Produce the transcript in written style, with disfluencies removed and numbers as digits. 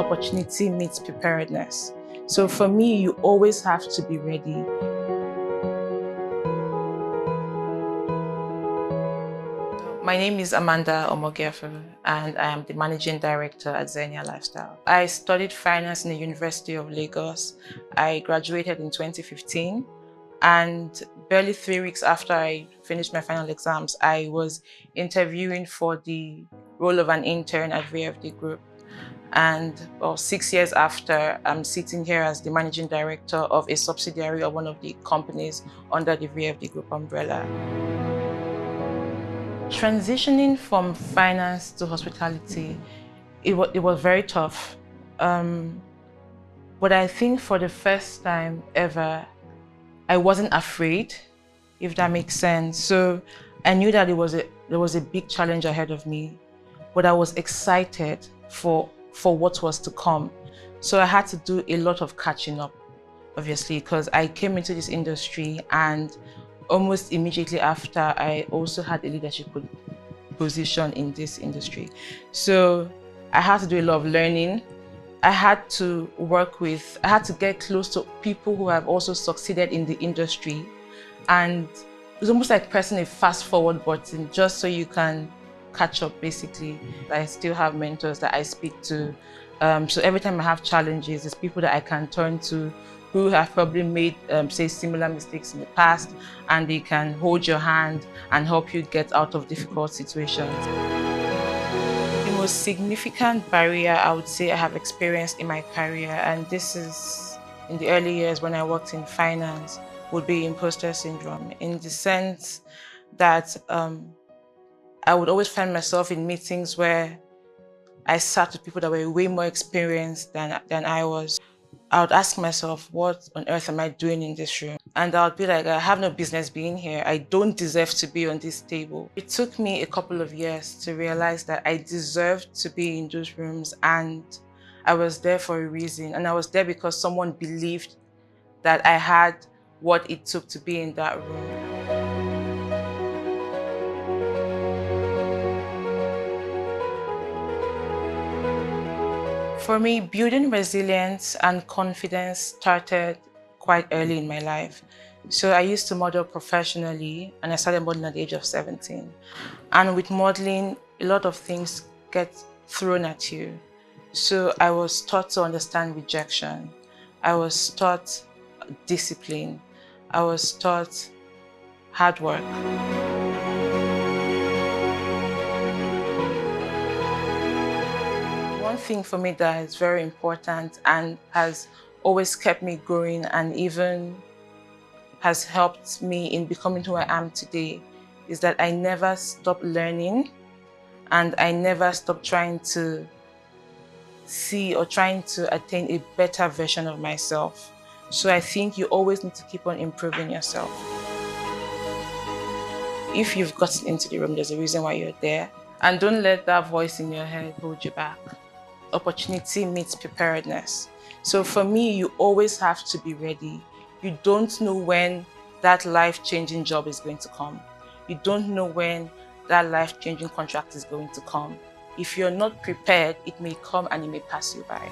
opportunity meets preparedness. So for me, you always have to be ready. My name is Amanda Omogiafo, and I am the Managing Director at Xenia Lifestyle. I studied finance in the University of Lagos. I graduated in 2015, and barely 3 weeks after I finished my final exams, I was interviewing for the role of an intern at paved Group. And 6 years after, I'm sitting here as the Managing Director of a subsidiary of one of the companies under the paved Group umbrella. Transitioning from finance to hospitality, it was very tough. But I think for the first time ever, I wasn't afraid, if that makes sense. So I knew that there was a big challenge ahead of me, but I was excited for what was to come. So I had to do a lot of catching up, obviously, because I came into this industry, and almost immediately after, I also had a leadership position in this industry. So I had to do a lot of learning. I had to get close to people who have also succeeded in the industry. And it's almost like pressing a fast forward button just so you can catch up, basically. I still have mentors that I speak to. So every time I have challenges, there's people that I can turn to who have probably made, say, similar mistakes in the past, and they can hold your hand and help you get out of difficult situations. The most significant barrier I would say I have experienced in my career, and this is in the early years when I worked in finance, would be imposter syndrome, in the sense that I would always find myself in meetings where I sat with people that were way more experienced than I was. I would ask myself, what on earth am I doing in this room? And I would be like, I have no business being here. I don't deserve to be on this table. It took me a couple of years to realize that I deserved to be in those rooms, and I was there for a reason. And I was there because someone believed that I had what it took to be in that room. For me, building resilience and confidence started quite early in my life. So I used to model professionally, and I started modeling at the age of 17. And with modeling, a lot of things get thrown at you. So I was taught to understand rejection. I was taught discipline. I was taught hard work. One thing for me that is very important and has always kept me going, and even has helped me in becoming who I am today, is that I never stop learning, and I never stop trying to see or trying to attain a better version of myself. So I think you always need to keep on improving yourself. If you've gotten into the room, there's a reason why you're there, and don't let that voice in your head hold you back. Opportunity meets preparedness. So for me, you always have to be ready. You don't know when that life-changing job is going to come. You don't know when that life-changing contract is going to come. If you're not prepared, it may come and it may pass you by.